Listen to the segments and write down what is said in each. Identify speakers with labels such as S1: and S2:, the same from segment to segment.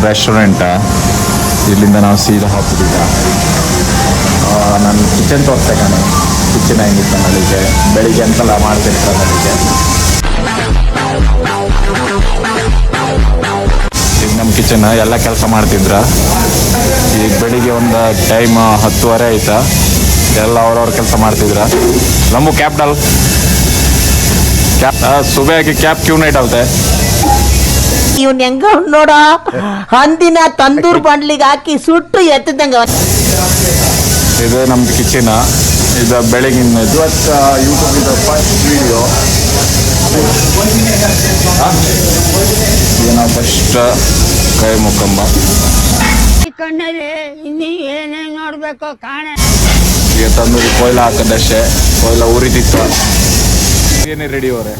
S1: Restaurant. ಇಲ್ಲಿಂದ ನಾವು ಸೀದಾ ಹೋಗ್ತಿದ್ದ. ನಾನು ಕಿಚನ್ ತೋರಿಸ್ತೆ ಕಣೆ, ಕಿಚನ್ ಹೆಂಗಿತ್ತು ನನಗೆ ಬೆಳಿಗ್ಗೆ ಅಂತೆಲ್ಲ ಮಾಡ್ತಿರ್ತಾರೆ ನನಗೆ. ಈಗ ನಮ್ಮ ಕಿಚನ್ ಎಲ್ಲ ಕೆಲಸ ಮಾಡ್ತಿದ್ರ. ಈಗ ಬೆಳಿಗ್ಗೆ ಒಂದು ಟೈಮ್ 10:30 ಆಯ್ತಾ, ಎಲ್ಲ ಅವ್ರವ್ರ ಕೆಲಸ ಮಾಡ್ತಿದ್ರ. ನಮಗೂ ಕ್ಯಾಪ್ ಡಾಲ್ ಕ್ಯಾಪ್ ಸುಬೆ ಆಗಿ ಕ್ಯಾಪ್ ಕ್ಯೂ ನೈಟ್ ಆಗುತ್ತೆ.
S2: ಇವ್ನ ಹೆಂಗ ನೋಡ ಹಂದಿನ ತಂದೂರ್ ಬಂಡ್ಲಿಗೆ ಹಾಕಿ ಸುಟ್ಟು ಎತ್ತದಂಗ.
S1: ಇದು ನಮ್ದು ಕಿಚನ್. ಇದು ಬೆಳಗಿನ ಇವತ್ತು ಯೂಟ್ಯೂಬ್ ಇದು ಫಸ್ಟ್ ವಿಡಿಯೋ. ಈಗ ನಾವು ಫಸ್ಟ್ ಕೈ ಮುಕ್ಕಂಬ
S3: ಕಣ್ಣಲ್ಲಿ ನೀವ್ ಏನೇನ್ ನೋಡ್ಬೇಕು ಕಾಣ.
S1: ಈಗ ತಂದೂರಿ ಕೊಯ್ಲ ಹಾಕದಷ್ಟೇ. ಕೊಯ್ಲ ಉರಿದಿತ್ತು. ಏನೇ ರೆಡಿ ಅವರೇ.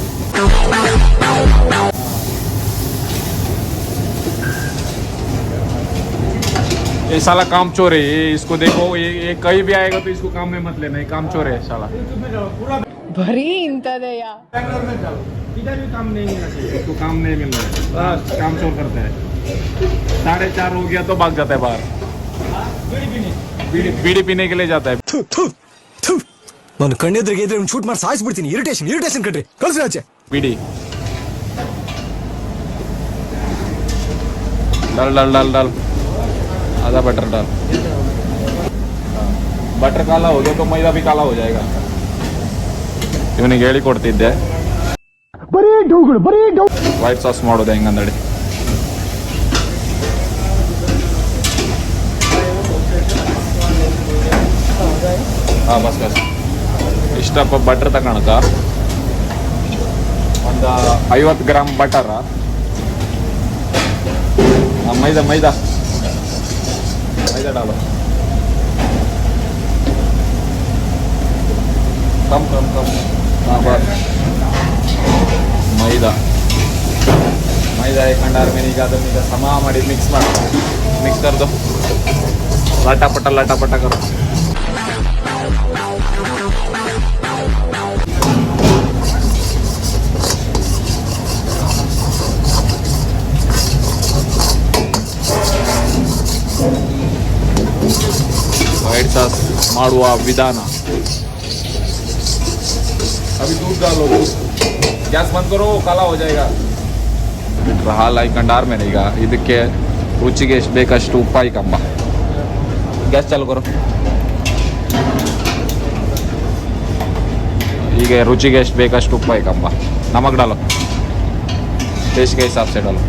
S1: ये साला काम चोर है, ये इसको देखो, ये कहीं भी आएगा तो इसको काम में मत लेना, ये काम चोर है साला.
S4: भरी इंतदया
S1: इधर भी काम नहीं मिलना चाहिए, इसको काम नहीं मिल रहा है, काम चोर करता है. 4:30 हो गया तो भाग जाता है बाहर. बीड़ी पीने के लिए जाता है.
S5: ನಾನು ಕಣ್ಣೆದ್ರಿಗೆ ಇದ್ರೆ ಶೂಟ್ ಮಾಡಿ ಸಾಯಿಸ್ಬಿಡ್ತೀನಿ. ಇರಿಟೇಷನ್ ಕಣ್ರಿ, ಕಳ್ಸಿ ಆಚೆ.
S1: बीड़ी डाल डाल डाल डाल आधा बटर डाल. बटर काला हो गया तो मैदा भी काला हो जाएगा. ಇವನಿಗೆ ಹೇಳಿ ಕೊಡ್ತಿದ್ದೆ ವೈಟ್ ಸಾಸ್ ಮಾಡೋದು ಹೆಂಗಂದಡಿ. ಹಾಂ ಬಸ್ ಬಸ್ ಇಷ್ಟಪ್ಪ ಬಟರ್ ತಗೊಳಕ. ಒಂದು 50 ಗ್ರಾಮ್ ಬಟರ. मैदा मैदा मैदा डालो. कम कम कम. हाँ बस मैदा मैदा एक अंडार में नहीं जाता. मैदा समा ಮಾಡಿ मिक्स कर दो. लाटा पटा करो. व्हाइट सॉस ಮಾಡುವ ವಿಧಾನ. अभी दूध डालो. गैस बंद करो, काला हो जाएगा. रहा लाइक अंडार में रहेगा. ಇದಕ್ಕೆ ರುಚಿಗೆ ಎಷ್ಟು ಬೇಕಷ್ಟು ಉಪ್ಪು ಹಾಕಂಬ. गैस चालू करो. ಈಗ ರುಚಿಗೆ ಎಷ್ಟು ಬೇಕಷ್ಟು ಉಪ್ಪು ಹಾಕಂಬ. नमक डालो, टेस्ट के हिसाब से डालो.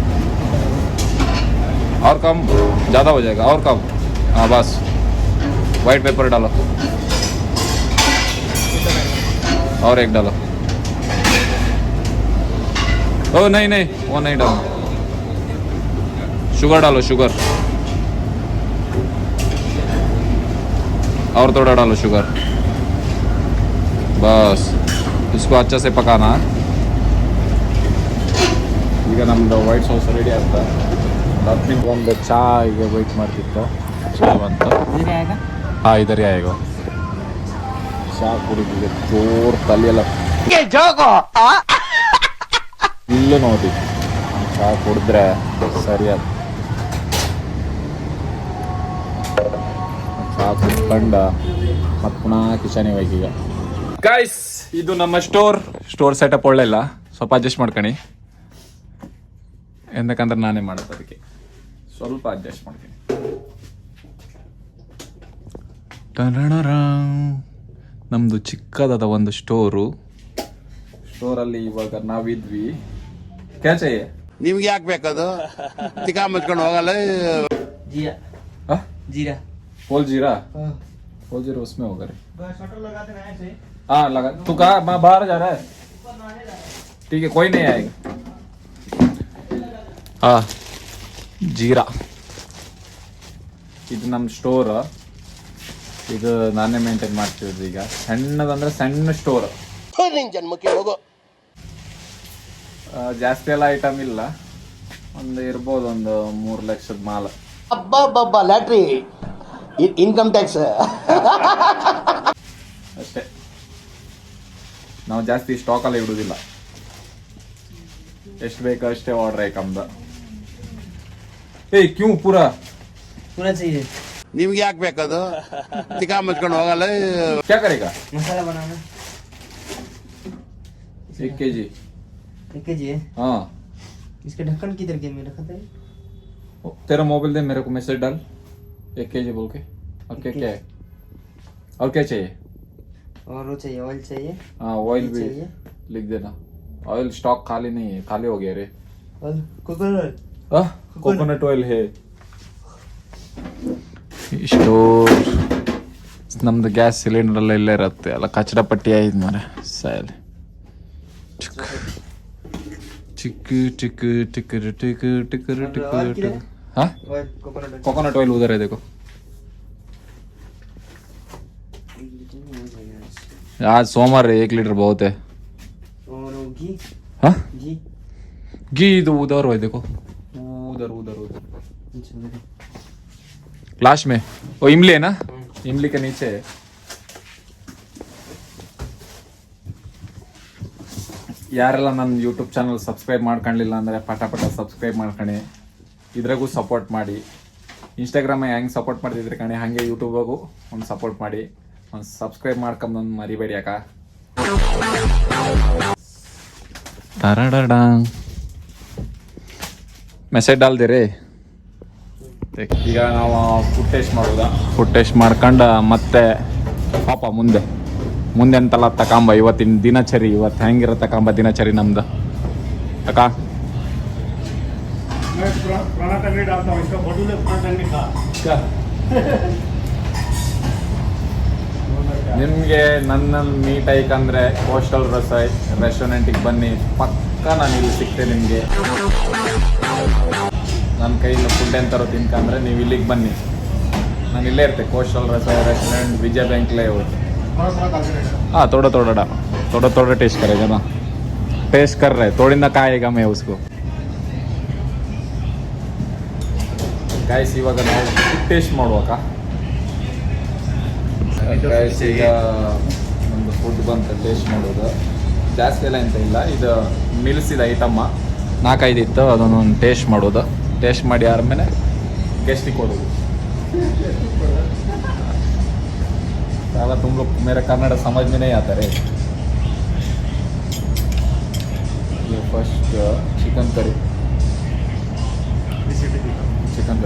S1: और कम ज़्यादा हो जाएगा, और कम. हाँ बस. वाइट पेपर डालो और एक डालो. ओ नहीं वो नहीं डालो. शुगर डालो, शुगर और थोड़ा डालो शुगर. बस इसको अच्छा से पकाना. ಈಗ ನಮ್ದು ವೈಟ್ ಸಾಸ್ ರೆಡಿ ಆಗ್ತಾ. 10 ಮಿನಿಟ್ ಒಂದು ಚಾಯ್ಗೆ ವೆಯ್ಟ್ ಮಾಡ್ತಿತ್ತು. ಚಾ ಬಂತು. हाँ इधर ही आएगा. ಚಾ ಕುಡಿದಿದೆ ಜೋರ್ ತಲೆಯೆಲ್ಲ ಇಲ್ಲೂ ನೋಡಿ. ಚಾ ಕುಡಿದ್ರೆ ಸರಿಯಾದ. ಚಾ ಕುಡ್ಕೊಂಡ ಮತ್ತೆ ಪುನಃ ಕಿಚನಿಗೆ ಹೋಗೀಗ. ಗೈಸ್ ಇದು ನಮ್ಮ ಸ್ಟೋರ್ ಸೆಟಪ್ ಒಳ್ಳೆ ಇಲ್ಲ, ಸ್ವಲ್ಪ ಅಡ್ಜಸ್ಟ್ ಮಾಡ್ಕೊಳ್ಳಿ. ಎಂದಕ್ಕಂದ್ರೆ ನಾನೇ ಮಾಡೋದು, ಅದಕ್ಕೆ ಸ್ವಲ್ಪ ಅಡ್ಜಸ್ಟ್ ಮಾಡ್ತೀನಿ. ನಮ್ಮದು ಚಿಕ್ಕದಾದ ಒಂದು ಸ್ಟೋರಲ್ಲಿ ಇವಾಗ ನಾವಿದ್ವಿ. ಕ್ಯಾಚಯ್ಯ
S6: ನಿಮ್ಗೆ ಯಾಕೆ ಬೇಕದು? ತಿಕಾ ಮುಚ್ಕೊಂಡು ಹೋಗಲ್ಲ.
S1: जीरा होल जीरा उसमें होगा रे. हाँ लगा. तू कहा मैं बाहर जा रहा है? ठीक है कोई नहीं आएगा. हाँ जीरा. ಇದು ನಮ್ಮ ಸ್ಟೋರ್. ಇದು ನಾನೇ ಮೇಂಟೈನ್ ಮಾಡ್ತಿರೋದು. ಈಗ ಸಣ್ಣದಂದ್ರೆ ಸಣ್ಣ ಸ್ಟೋರ್.
S6: ಜನ್ಮಕ್ಕೆ ಹೋಗೋ.
S1: ಜಾಸ್ತಿ ಎಲ್ಲ ಐಟಮ್ ಇಲ್ಲ. ಒಂದು ಇರ್ಬೋದು ಒಂದು 3 ಲಕ್ಷದ ಮಾಲ್.
S6: ಅಬ್ಬಬ್ಬಬ್ಬ ಲ್ಯಾಟ್ರಿ ಇನ್ಕಮ್ ಟ್ಯಾಕ್ಸ್
S1: ಅಷ್ಟೇ. ನಾವು ಜಾಸ್ತಿ ಸ್ಟಾಕಲ್ಲಿ ಇಡುವುದಿಲ್ಲ. ಎಷ್ಟು ಬೇಕೋ ಅಷ್ಟೇ ಆರ್ಡ್ರ್ ಐಕಮ್ದು. ए क्यों पूरा
S7: पूरा चाहिए
S6: ನಿಮ್ಗೆ ಯಾಕೆ ಬೇಕದು ತಿಕ್ಕ ಮುಚ್ಕೊಂಡು ಹೋಗಲ್ಲ
S1: क्या करेगा
S7: मसाला बनाना
S1: 1 kg
S7: 1 kg है
S1: हाँ
S7: इसके ढक्कन किधर गया मेरा खाता है
S1: तेरा मोबाइल दे मेरे को मैसेज डाल 1 kg बोल के और क्या है और क्या चाहिए
S7: और वो चाहिए ऑयल चाहिए
S1: हाँ ऑयल भी
S7: चाहिए
S1: लिख देना ऑयल स्टॉक खाली नहीं है खाली हो गया रे
S7: और कोकोनट
S1: कोकोनट ऑयल है ಸ್ಟೋರ್ ನಮ್ದು ಗ್ಯಾಸ್ ಸಿಲಿಂಡರ್ ಎಲ್ಲ ಇಲ್ಲೇ ಇರುತ್ತೆ ಎಲ್ಲ ಕಚಡ ಪಟ್ಟಿ ಆಯ್ತು ಮಾರೆ ಸಾಯಲಿ ಚಿಕ್ಕು ಟಿಕ್ಕು ಟಿಕ್ಕರು ಟಿಕ್ಕು ಟಿಕ್ಕರು ಟಿಕ್ಕು हाँ
S7: ऑयल कोकोनट
S1: कोकोनट ऑयल उधर है देखो आज सोमवार है 1 लीटर बहुत है
S7: और वो घी
S1: हाँ
S7: घी
S1: घी तो उधर है देखो उधर उधर उधर
S7: अच्छा देखो
S1: लास्ट में वो इमली है ना इमली के नीचे है ಯಾರೆಲ್ಲ ನನ್ನ ಯೂಟ್ಯೂಬ್ ಚಾನಲ್ ಸಬ್ಸ್ಕ್ರೈಬ್ ಮಾಡ್ಕೊಂಡಿಲ್ಲ ಅಂದರೆ ಪಟ ಸಬ್ಸ್ಕ್ರೈಬ್ ಮಾಡ್ಕೊಳ್ಳಿ ಇದ್ರಾಗೂ ಸಪೋರ್ಟ್ ಮಾಡಿ ಇನ್ಸ್ಟಾಗ್ರಾಮ್ ಹೆಂಗೆ ಸಪೋರ್ಟ್ ಮಾಡ್ತಿದ್ರಿ ಕಣೆ ಹಾಗೆ ಯೂಟ್ಯೂಬಾಗೂ ಒಂದು ಸಪೋರ್ಟ್ ಮಾಡಿ ಒಂದು ಸಬ್ಸ್ಕ್ರೈಬ್ ಮಾಡ್ಕೊಂಬಂದು ಮರಿಬೇಡಿ ಅಕ್ಕ ಮೆಸೇಜ್ ಡಾಲ್ದಿರಿ ಈಗ ನಾವು ಫುಡ್ ಟೇಸ್ಟ್ ಮಾಡೋದಾ ಫುಡ್ ಟೇಸ್ಟ್ ಮಾಡ್ಕೊಂಡು ಮತ್ತೆ ಪಾಪ ಮುಂದೆ ಎಂತೆಲ್ಲ ತಗೊಂಬ ಇವತ್ತಿನ ದಿನಚರಿ ಇವತ್ತು ಹೆಂಗಿರೋ ತಗೊಂಬ ದಿನಚರಿ ನಮ್ದು ಅಕ್ಕ ನಿಮಗೆ ನನ್ನನ್ನು ಮೀಟ್ ಆಯ್ಕಂದ್ರೆ ಕೋಸ್ಟಲ್ ರೆಸ್ಟೋರೆಂಟಿಗೆ ಬನ್ನಿ ಪಕ್ಕ ನಾನು ಇಲ್ಲಿ ಸಿಗ್ತೇನೆ ನಿಮಗೆ ನನ್ನ ಕೈಯಿಂದ ಫುಡ್ ಎಂತಾರು ತಿನ್ಕಂದ್ರೆ ನೀವು ಇಲ್ಲಿಗೆ ಬನ್ನಿ ನಾನು ಇಲ್ಲೇ ಇರ್ತೆ ಕೋಸ್ಟಲ್ ರೆಸ್ಟೋರೆಂಟ್ विजय बैंक लेआउट हाँ थोड़ा टेस्ट करेगा ना टेस्ट कर रहे थोड़ी ना खाएगा मैं उसको गाइस ಇವಾಗ ನಾವು ಟೇಸ್ಟ್ ಮಾಡುವಾಗ गाइस ಈಗ ಒಂದು ಫುಡ್ ಬಂತು ಟೇಸ್ಟ್ ಮಾಡೋದು ಜಾಸ್ತಿ ಎಲ್ಲ ಅಂತ ಇಲ್ಲ ಇದು ಮಿಲ್ಸಿದ ಐಟಮ್ಮ 4-5 ಇತ್ತು ಅದನ್ನು ಟೇಸ್ಟ್ ಮಾಡೋದು ಟೇಸ್ಟ್ ಮಾಡಿ ಆದ್ಮೇಲೆ ಗೆಸ್ಟಿಗೆ ಕೊಡೋದು साला तुम लोग मेरा कन्नड़ समझ में नहीं आता रे ये first chicken curry chicken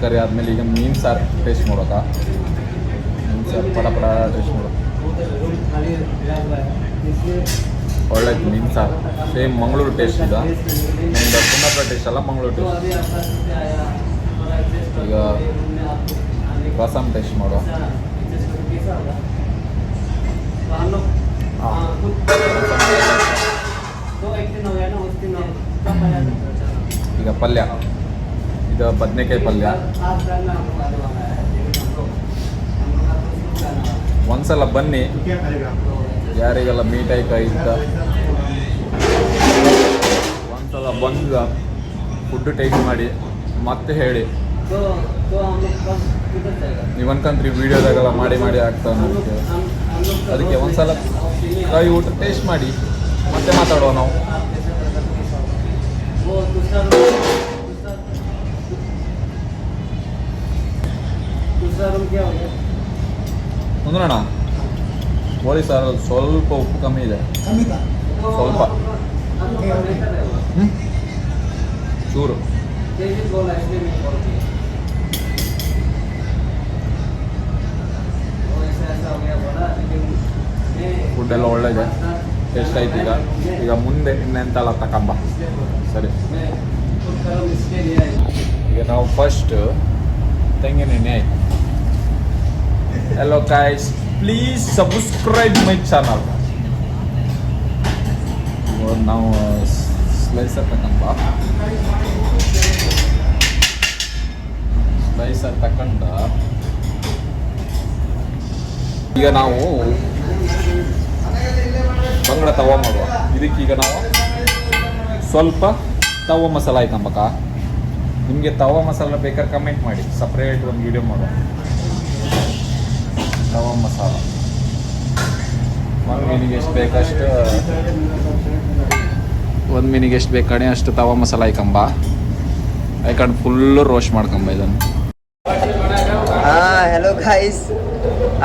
S1: curry आदमेಲೆ ಈಗ ಮೀನು ಸಾರು ಟೇಸ್ಟ್ ಮಾಡೋದಾ ಮೀನು ಸಾರು ಪಡ ಟೇಸ್ಟ್ ಮಾಡೋದು ಒಳ್ಳೆದು ಮೀನು ಸಾರು ಸೇಮ್ ಮಂಗಳೂರು ಟೇಸ್ಟ್ ಇದೆ ನಮ್ದು ಕುಂದಾಪುರ ಟೇಸ್ಟ್ ಅಲ್ಲ ಮಂಗಳೂರು ಟೇಸ್ಟ್ ಈಗ ರಸಮ್ ಟೇಸ್ಟ್ ಮಾಡುವ ಈಗ ಪಲ್ಯ ಇದು ಬದನೆಕಾಯಿ ಪಲ್ಯ ಒಂದ್ಸಲ ಬನ್ನಿ ಯಾರಿಗೆಲ್ಲ ಮೀಟಾಯಿ ಇದ್ದ ಒಂದ್ಸಲ ಬಂದು ಫುಡ್ ಟೇಸ್ಟ್ ಮಾಡಿ ಮತ್ತೆ ಹೇಳಿ ನೀವು ಅನ್ಕಂತ್ರಿ ವಿಡಿಯೋದಾಗೆಲ್ಲ ಮಾಡಿ ಆಗ್ತಾವೆ ನಮಗೆ ಅದಕ್ಕೆ ಒಂದ್ಸಲ ಕೈ ಊಟ ಟೇಸ್ಟ್ ಮಾಡಿ ಮತ್ತೆ ಮಾತಾಡುವ ನಾವು ಅಂದ್ರಣ್ಣ ಕೋಳಿ ಸಾರಲ್ಲಿ ಸ್ವಲ್ಪ ಉಪ್ಪು ಕಮ್ಮಿ ಇದೆ ಸ್ವಲ್ಪ ಚೂರು ಫುಡ್ ಎಲ್ಲ ಒಳ್ಳೆಇದೆ ಟೇಸ್ಟ್ ಆಯ್ತು ಈಗ ಮುಂದೆ ಇನ್ನೆಂತೆಲ್ಲ ತಕೊಂಬ ಸರಿ ಈಗ ನಾವು ಫಸ್ಟ್ ತೆಂಗಿನೆಣ್ಣೆ ಆಯ್ತು hello guys please subscribe my channel ನಾವು ಸ್ಲೈಸರ್ ತಕೊಂಬ ಸ್ಲೈಸರ್ ತಕೊಂಡ ಈಗ ನಾವು ಬಂಗಡ ತವಾ ಮಾಡುವ ಇದಕ್ಕೀಗ ನಾವು ಸ್ವಲ್ಪ ತವಾ ಮಸಾಲ ಆಯ್ತಂಬಕ್ಕ ನಿಮಗೆ ತವಾ ಮಸಾಲ ಬೇಕಾದ್ರೆ ಕಮೆಂಟ್ ಮಾಡಿ ಸಪ್ರೇಟ್ ಒಂದು ವಿಡಿಯೋ ಮಾಡುವ ತವಾ ಮಸಾಲ ನಿನಗೆ ಎಷ್ಟು ಬೇಕಷ್ಟು ಒಂದು ಮೀನಿಗೆ ಎಷ್ಟು ಬೇಕು ಕಣೆ ಅಷ್ಟು ತವಾ ಮಸಾಲ ಹಾಕೊಂಬ ಹಾಕೊಂಡು ಫುಲ್ಲು ರೋಸ್ಟ್ ಮಾಡ್ಕೊಂಬ ಇದನ್ನು.
S7: हाँ हेलो गाइस,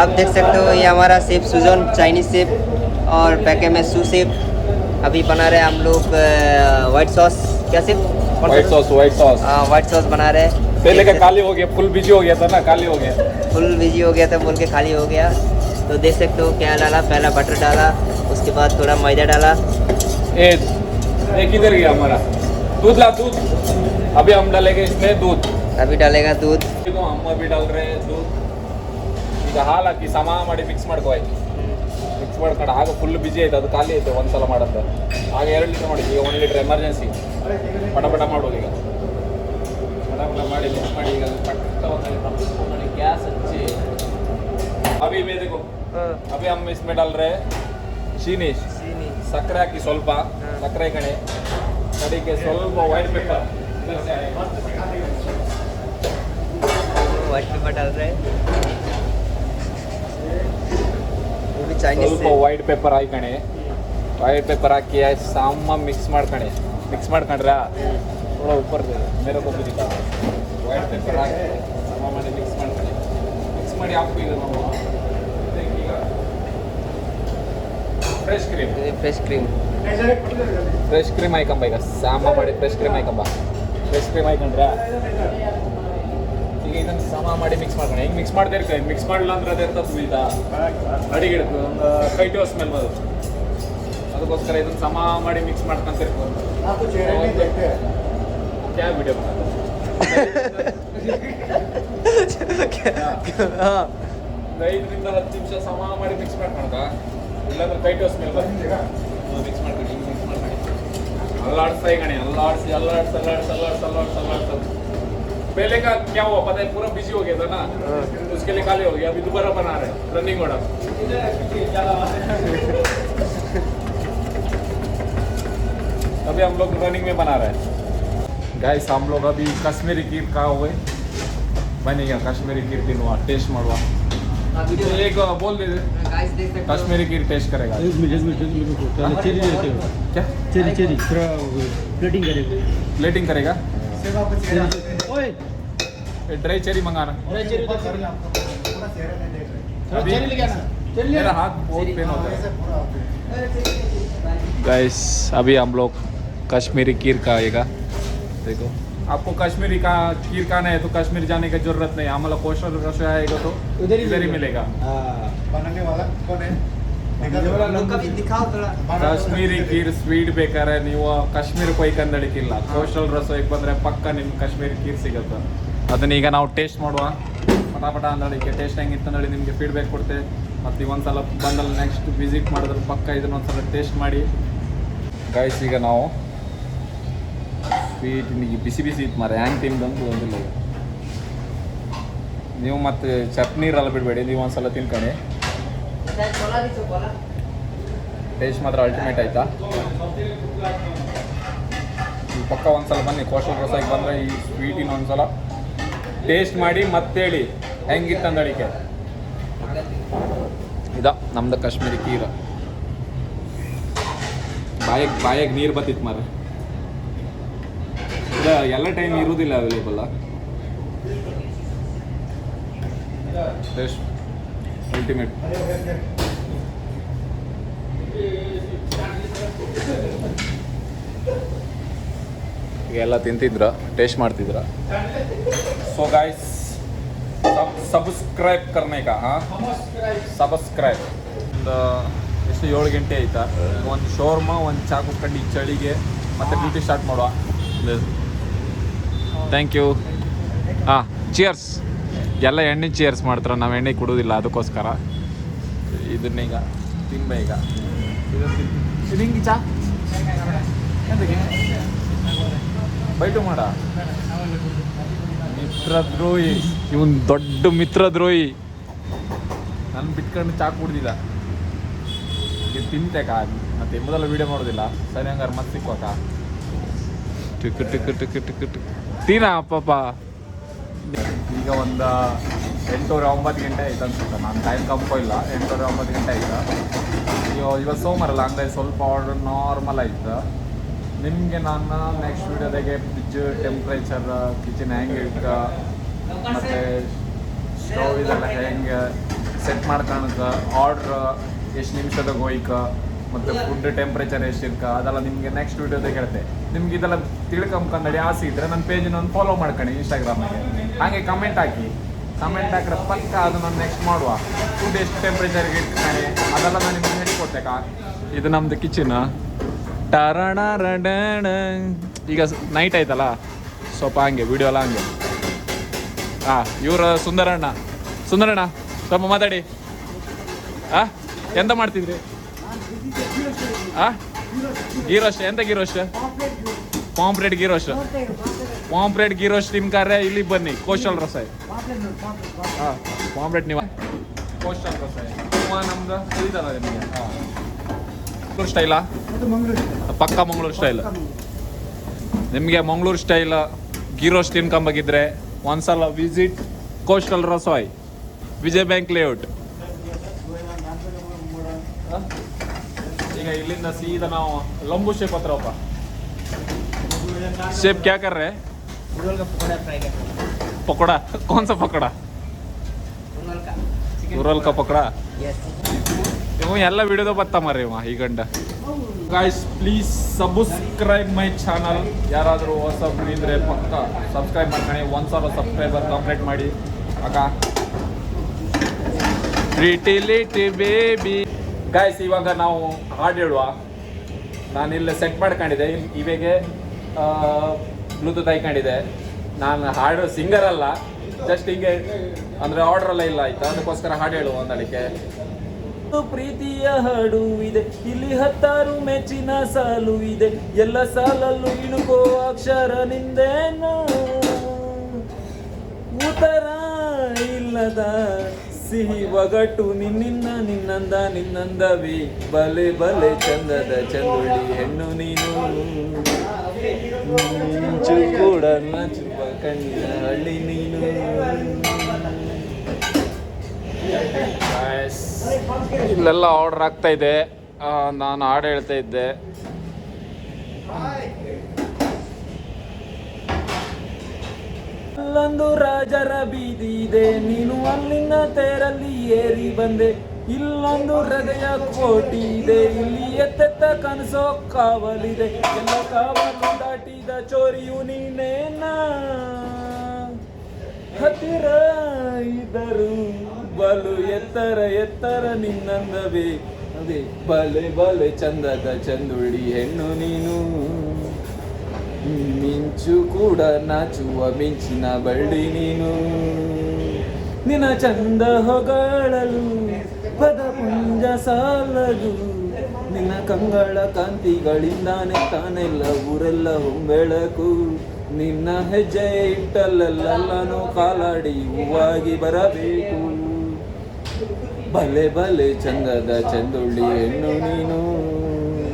S7: आप देख सकते हो ये हमारा सेफ सुजोन चाइनीज सेफ और पैके में सू सेफ. अभी बना रहे हैं हम लोग वाइट सॉस. क्या सेफ?
S1: वाइट सॉस
S7: हाँ वाइट सॉस बना रहे हैं.
S1: पहले का खाली हो गया, फुल बिजी हो गया था ना, खाली हो गया.
S7: फुल बिजी हो गया था बोल के खाली हो गया. तो देख सकते हो क्या डाला, पहला बटर डाला, उसके बाद थोड़ा मैदा डाला.
S1: एक किधर गया हमारा दूध? ला दूध. अभी हम डालेंगे इसमें दूध.
S7: अभी डालेगा दूध.
S1: देखो हम अभी डाल रहे हैं दूध. ಈಗ ಹಾಲು ಹಾಕಿ ಸಮ ಮಾಡಿ ಮಿಕ್ಸ್ ಮಾಡ್ಕೋ ಆಯ್ತು. ಮಿಕ್ಸ್ ಮಾಡ್ಕೊಂಡು ಆಗ ಫುಲ್ ಬಿಜಿ ಆಯ್ತು, ಅದು ಖಾಲಿ ಆಯ್ತು ಒಂದ್ಸಲ ಮಾಡೋದು. ಆಗ 2 ಲೀಟ್ರ್ ಮಾಡಿ, ಈಗ 1 ಲೀಟ್ರ್ ಎಮರ್ಜೆನ್ಸಿ ಪಟ ಮಾಡೋದು. ಈಗ ಪಟ ಮಾಡಿ ಮಿಕ್ಸ್ ಮಾಡಿ ಈಗ ಪಟ್ಟ ಮಾಡಿ ಗ್ಯಾಸ್ ಹಚ್ಚಿ. ಅಭಿ ಮೇ देखो अभी हम इसमें डाल रहे हैं चीनी. ಸಕ್ಕರೆ ಹಾಕಿ ಸ್ವಲ್ಪ ಸಕ್ಕರೆ ಕಣೆ ಕಡೆಗೆ ಸ್ವಲ್ಪ ವೈಟ್ ಪೆಪ್ಪರ್.
S7: वाइट पेपर डाल रहे हैं. वो भी चाइनीज
S1: ಸ್ವಲ್ಪ ವೈಟ್ ಪೆಪ್ಪರ್ ಹಾಕಣೆ. ವೈಟ್ ಪೆಪ್ಪರ್ ಹಾಕಿ ಸಾಮ ಮಿಕ್ಸ್ ಮಾಡ್ಕಣೆ. ಮಿಕ್ಸ್ ಮಾಡ್ಕೊಂಡ್ರೆ ಥೋड़ा ऊपर मेरे को भी दिखा. ವೈಟ್ ಪೆಪ್ಪರ್ ಹಾಕಿ ಸಾಮ ಮಾಡಿ ಮಿಕ್ಸ್ ಮಾಡ್ಕಣೆ. ಮಿಕ್ಸ್ ಮಾಡಿ ಹಾಕು. ಈಗ ನಾವು ಈಗ ಫ್ರೆಶ್ ಕ್ರೀಮ್ ಹಾಕೊಂಬ. ಈಗ ಸಾಮ ಮಾಡಿ ಫ್ರೆಶ್ ಕ್ರೀಮ್ ಹಾಕೊಂಬ. ಫ್ರೆಶ್ ಕ್ರೀಮ್ ಹಾಕೊಂಡ್ರೆ ಈಗ ಇದನ್ನು ಸಮ ಮಾಡಿ ಮಿಕ್ಸ್ ಮಾಡ್ಕೊಂಡು ಹೆಂಗೆ ಮಿಕ್ಸ್ ಮಾಡ್ತಾ ಇರ್ತೀವಿ. ಮಿಕ್ಸ್ ಮಾಡಲಿಲ್ಲ ಅಂದ್ರೆ ಅದೇ ತಪ್ಪು ಬೀಳ್ತಾ ಅಡಿಗೆ ಇಡ್ತೀವಿ, ಒಂದು ಕೈಟೋ ಸ್ಮೆಲ್ ಬರೋದು. ಅದಕ್ಕೋಸ್ಕರ ಇದನ್ನು ಸಮ ಮಾಡಿ ಮಿಕ್ಸ್ ಮಾಡ್ಕೊಂತ ಇರ್ತೀವಿ. ಕ್ಯಾ ವಿಡಿಯೋ ಒಂದು 5 ರಿಂದ 10 ನಿಮಿಷ ಸಮ ಮಾಡಿ ಮಿಕ್ಸ್ ಮಾಡ್ಕೊಳಕ. ಇಲ್ಲಾಂದ್ರೆ ಕೈಟೋ ಸ್ಮೆಲ್ ಬರುತ್ತೆ. ಮಿಕ್ಸ್ ಮಾಡ್ಕೊಂಡು ಹಿಂಗೆ ಮಿಕ್ಸ್ ಮಾಡ್ಕೊಂಡು ಅಲ್ಲಾಡ್ಸ್ತಾ ಗಣೆ ಅಲ್ಲಾಡ್ಸಿ. पहले का क्या हुआ पता है, पूरा बिजी हो गया था ना, उसके लिए खाली हो गया. अभी दोबारा बना रहे हैं रनिंग ऑर्डर. अभी हम लोग रनिंग में बना रहे हैं गाइस. हम लोग अभी कश्मीरी खीर का हुए बनेगा. कश्मीरी खीर तिनवा टेस्ट मरवा. एक बोल दे कश्मीरी खीर टेस्ट करेगा. क्या प्लेटिंग करेगा? ड्राई चेरी मंगाना. मेरा हाथ बहुत पेन होता है गाइस. अभी हम लोग कश्मीरी खीर खाएगा. देखो आपको कश्मीरी का खीर खाना है तो कश्मीर जाने की जरूरत नहीं. हमारा कोस्टल रसोई आएगा तो इधर ही मिलेगा.
S8: बनाने वाला कौन है?
S7: दिखाओ थोड़ा.
S1: ಕಾಶ್ಮೀರಿ ಖೀರ್ ಸ್ವೀಟ್ ಬೇಕಾದ್ರೆ ನೀವು ಕಾಶ್ಮೀರ ಕೊಯ್ಕಂದಳಿಕ್ಕಿಲ್ಲ, ಕೋಸ್ಟಲ್ ರಸೋಯಿಗೆ ಬಂದರೆ ಪಕ್ಕ ನಿಮ್ಗೆ ಕಾಶ್ಮೀರಿ ಖೀರ್ ಸಿಗುತ್ತೆ. ಅದನ್ನ ಈಗ ನಾವು ಟೇಸ್ಟ್ ಮಾಡುವ. ಪಟಾಪಟ ಅಂದಳಿಕೆ ಟೇಸ್ಟ್ ಹೆಂಗಿತ್ತು ಅಂದೇಳಿ ನಿಮಗೆ ಫೀಡ್ಬ್ಯಾಕ್ ಕೊಡ್ತೇವೆ. ಮತ್ತು ಒಂದ್ಸಲ ಬಂದಲ್ಲಿ ನೆಕ್ಸ್ಟ್ ವಿಸಿಟ್ ಮಾಡಿದ್ರೆ ಪಕ್ಕ ಇದನ್ನೊಂದ್ಸಲ ಟೇಸ್ಟ್ ಮಾಡಿ ಗಾಯ್ಸ್. ಈಗ ನಾವು ಸ್ವೀಟ್ ಬಿಸಿ ಇತ್ತು ಮಾರ ಹ್ಯಾಂಗ್ ತಿಂದಂತೂ ಒಂದಿಲ್ಲ. ನೀವು ಮತ್ತು ಚಟ್ನಿ ಇರಲ್ಲ ಬಿಡಬೇಡಿ, ನೀವು ಒಂದ್ಸಲ ತಿನ್ಕೊಳ್ಳಿ. ಟೇಸ್ಟ್ ಮಾತ್ರ ಅಲ್ಟಿಮೇಟ್ ಆಯ್ತಾ. ಈ ಪಕ್ಕ ಒಂದ್ಸಲ ಬನ್ನಿ ಕೋಸ್ಟಲ್ ರಸೋಯಿಗೆ ಬಂದರೆ ಈ ಸ್ವೀಟಿನ ಒಂದ್ಸಲ ಟೇಸ್ಟ್ ಮಾಡಿ ಮತ್ತೇಳಿ ಹೆಂಗಿತ್ತು ಅಂದಳಿಕೆ. ಇದ ನಮ್ದು ಕಾಶ್ಮೀರಿ ಖೀರ. ಬಾಯಿಗೆ ನೀರು ಬತ್ತಿತ್ತು ಮಾರ. ಇದು ಎಲ್ಲ ಟೈಮ್ ಇರುವುದಿಲ್ಲ ಅವೈಲೇಬಲ್. Taste ultimate. ಎಲ್ಲ ತಿಂತಿದ್ರ, ಟೇಸ್ಟ್ ಮಾಡ್ತಿದ್ರ. ಸೊ ಗಾಯ್ಸ್ ಸಬ್ಸ್ಕ್ರೈಬ್ ಕರ್ನೇಕ. ಸಬ್ಸ್ಕ್ರೈಬ್. ಒಂದು ಎಷ್ಟು 7 ಗಂಟೆ ಆಯ್ತಾ. ಒಂದು ಶೋರ್ಮ ಒಂದು ಚಾ ಕುಟ್ಕೊಂಡು ಈ ಚಳಿಗೆ ಮತ್ತೆ ಡ್ಯೂಟಿ ಸ್ಟಾರ್ಟ್ ಮಾಡುವ. Thank you. ಹಾಂ ಚಿಯರ್ಸ್. ಎಲ್ಲ ಎಣ್ಣೆ ಚಿಯರ್ಸ್ ಮಾಡ್ತಾರೆ, ನಾವು ಎಣ್ಣೆ ಕುಡೋದಿಲ್ಲ, ಅದಕ್ಕೋಸ್ಕರ ಇದನ್ನೀಗ ತಿನ್ಬ. ಈಗ ಇದು ಹಿಂಗೆ ಚಾ ಎಂತಕ್ಕೆ ಬೈಟು ಮಾಡ. ಮಿತ್ರದ್ರೋಹಿ ಇವನ್, ದೊಡ್ಡ ಮಿತ್ರದ್ರೋಹಿ. ನನ್ನ ಬಿಟ್ಕೊಂಡು ಚಾ ಕುಡ್ದಿಲ್ಲ. ಈಗ ತಿಂತೇಕ ಮತ್ತೆ ಮೊದಲ ವೀಡಿಯೋ ಮಾಡೋದಿಲ್ಲ. ಸರಿ ಹಂಗಾರೆ ಮತ್ತೆ ಸಿಕ್ಕೋಕ. Tick tick tick tick tick ತೀನ ಪಾಪ. ಈಗ ಒಂದು 8-9 ಗಂಟೆ ಆಯ್ತು ಅನ್ಸುತ್ತೆ. ನಾನು ಟೈಮ್ ಕಂಪೋ ಇಲ್ಲ. 8-9 ಗಂಟೆ ಆಯ್ತು. ಇವತ್ತು ಸೋಮವಾರಲ್ಲ, ಹಂಗಾಗಿ ಸ್ವಲ್ಪ ಆರ್ಡರ್ ನಾರ್ಮಲ್ ಆಯ್ತು. ನಿಮಗೆ ನಾನು ನೆಕ್ಸ್ಟ್ ವಿಡಿಯೋದಾಗೆ ಫ್ರಿಜ್ ಟೆಂಪ್ರೇಚರ್ ಕಿಚನ್ ಹೆಂಗೆ ಇಟ್ಕ ಮತ್ತು ಸ್ಟವ್ ಇದೆಲ್ಲ ಹೆಂಗೆ ಸೆಟ್ ಮಾಡ್ಕೊಳಕ ಆರ್ಡ್ರ್ ಎಷ್ಟು ನಿಮಿಷದಾಗ ಹೋಯ್ಕ ಮತ್ತು ಫುಡ್ ಟೆಂಪ್ರೇಚರ್ ಎಷ್ಟಿರ್ಕ ಅದೆಲ್ಲ ನಿಮಗೆ ನೆಕ್ಸ್ಟ್ ವಿಡಿಯೋದಾಗ ಹೇಳ್ತೆ. ನಿಮ್ಗೆ ಇದೆಲ್ಲ ತಿಳ್ಕೊಂಬಂದು ಆಸೆ ಇದ್ದರೆ ನನ್ನ ಪೇಜನ್ನ ಒಂದು ಫಾಲೋ ಮಾಡ್ಕೊಳ್ಳಿ ಇನ್ಸ್ಟಾಗ್ರಾಮಾಗೆ. ಹಾಗೆ ಕಮೆಂಟ್ ಹಾಕಿದ್ರೆ ಪಕ್ಕ ಅದನ್ನು ನೆಕ್ಸ್ಟ್ ಮಾಡುವ. ಫುಡ್ ಎಷ್ಟು ಟೆಂಪ್ರೇಚರ್ಗೆ ಇಟ್ಕೊಳ್ಳಿ ಅದೆಲ್ಲ ನಾನು ನಿಮ್ಗೆ ಹೇಳ್ಕೊಡ್ಬೇಕಾ. ಇದು ನಮ್ಮದು ಕಿಚನ್ ಟರಣ ರಡಣ. ಈಗ ನೈಟ್ ಆಯ್ತಲ್ಲ ಸ್ವಲ್ಪ ಹಂಗೆ ವಿಡಿಯೋ ಎಲ್ಲ ಹಂಗೆ. ಇವರು ಸುಂದರಣ್ಣ ಸ್ವಲ್ಪ ಮಾತಾಡಿ. ಎಂತ ಮಾಡ್ತಿದ್ರಿ? ಗೀ ರೋಸ್ಟ್. ಎಂತ ghee roast? Pomfret ghee roast. Pomfret ghee roast ತಿನ್ಕಾರೆ ಇಲ್ಲಿ ಬನ್ನಿ. ಕೋಸ್ಟಲ್ ರಸಾಯಿ. ಪಾಂಪ್ಲೆಟ್ ನೀವು ಕೋಸ್ಟಲ್ ರಸಾಯಿ ನಮ್ದು ಸರಿದಲ್ಲ ನಿಮಗೆ. ಮಂಗಳೂರು ಸ್ಟೈಲಾ? ಪಕ್ಕ ಮಂಗಳೂರು ಸ್ಟೈಲ್. ನಿಮಗೆ ಮಂಗಳೂರು ಸ್ಟೈಲ್ ಗೀ ರೋಸ್ಟ್ ತಿನ್ಕೊಂಬಗಿದ್ರೆ ಒಂದ್ಸಲ visit Coastal Rasoi, Vijay Bank Layout. ಈಗ ಇಲ್ಲಿಂದ ಸೀದಾ ನಾವು ಲಂಬು ಶೇಪ್ ಹತ್ರ ಹೋಪ. शेप क्या कर रहे हैं?
S7: गुड़हल का पकौड़ा फ्राई कर रहे हैं।
S1: पकौड़ा? कौन सा पकौड़ा? गुड़हल का पकौड़ा.
S7: यस.
S1: ಇವು ಎಲ್ಲ ವಿಡಿಯೋದ ಬರ್ತಾ ಮರ್ರಿ ಇವ ಈ ಗಂಡ. Guys please subscribe my channel. ಯಾರಾದರೂ ಹೊಸ ಇದ್ರೆ ಪಕ್ಕ ಸಬ್ಸ್ಕ್ರೈಬ್ ಮಾಡ್ಕೊಳ್ಳಿ. 1000 ಸಬ್ಸ್ಕ್ರೈಬರ್ ಕಂಪ್ಲೀಟ್ ಮಾಡಿ ಅಕ್ಕ. ಪ್ರೀಟಿ ಲಿಟಿ ಬೇಬಿ. ಗಾಯ್ಸ್ ಇವಾಗ ನಾವು ಹಾಡು ಹೇಳುವ. ನಾನು ಇಲ್ಲಿ ಸೆಟ್ ಮಾಡ್ಕೊಂಡಿದ್ದೆ. ಇವಾಗೆ ಬ್ಲೂಟೂತ್ ಹಾಕೊಂಡಿದೆ. ನಾನು ಹಾಡು ಸಿಂಗರ್ ಅಲ್ಲ, ಜಸ್ಟ್ ಹಿಂಗೆ ಅಂದರೆ ಆರ್ಡ್ರೆಲ್ಲ ಇಲ್ಲ ಆಯ್ತಾ, ಅದಕ್ಕೋಸ್ಕರ ಹಾಡು ಹೇಳುವ ಒಂದಳಿಕೆ. ಪ್ರೀತಿಯ ಹಾಡು ಇದೆ ಇಲ್ಲಿ 10 ಮೆಚ್ಚಿನ ಸಾಲು ಇದೆ, ಎಲ್ಲ ಸಾಲಲ್ಲೂ ಇಣುಕೋ ಅಕ್ಷರ ನಿಂದೇನು, ಉತ್ತರ ಇಲ್ಲದ ಸಿಹಿ ಒಗಟು ನಿನ್ನಂದವೇ ಬಲೆ ಬಲೆ ಚಂದದ ಚಂದುಳ್ಳಿ ಹೆಣ್ಣು ನೀನು, ಮಿಂಚು ಕೂಡ ನಾಚುವ ಕಣ್ಣಿನ ಹಳ್ಳಿ ನೀನು. ಇಲ್ಲೆಲ್ಲ ಆರ್ಡರ್ ಆಗ್ತಾ ಇದೆ. ನಾನು ಹಾಡು ಹೇಳ್ತಾ ಇದ್ದೆ. ಅಲ್ಲೊಂದು ರಾಜರ ಬೀದಿ ಇದೆ, ನೀನು ಅಲ್ಲಿನ ತೇರಲ್ಲಿ ಏರಿ ಬಂದೆ. ಇಲ್ಲೊಂದು ಹೃದಯ ಕೋಟಿ ಇದೆ, ಇಲ್ಲಿ ಎತ್ತೆತ್ತ ಕನಸೋ ಕಾವಲಿದೆ. ಎಲ್ಲ ಕಾವಲು ದಾಟಿದ ಚೋರಿಯು ನೀನೇನಾ, ಹತ್ತಿರ ಇದ್ದರು ಬಲು ಎತ್ತರ ನಿನ್ನಂದವೇ ಅದೇ ಬಲೆ ಬಲೆ ಚಂದದ ಚಂದುಳ್ಳಿ ಹೆಣ್ಣು ನೀನು, ಮಿಂಚು ಕೂಡ ನಾಚುವ ಮಿಂಚಿನ ಬಳ್ಳಿ ನೀನು. ನಿನ್ನ ಚಂದ ಹೊಗಳಲು ಪದಪುಂಜ ಸಾಲದು, ನಿನ್ನ ಕಂಗಳ ಕಾಂತಿಗಳಿಂದಾನೆ ತಾನೆಲ್ಲ ಊರೆಲ್ಲ ಹೊಂಬೆಳಕು. ನಿನ್ನ ಹೆಜ್ಜೆ ಇಟ್ಟಲ್ಲೆಲ್ಲನೂ ಕಾಲಾಡಿ ಹೂವಾಗಿ ಬರಬೇಕು. ಬಲೆ ಬಲೆ ಚಂದದ ಚಂದುಳ್ಳಿ ಹೆಣ್ಣು ನೀನು.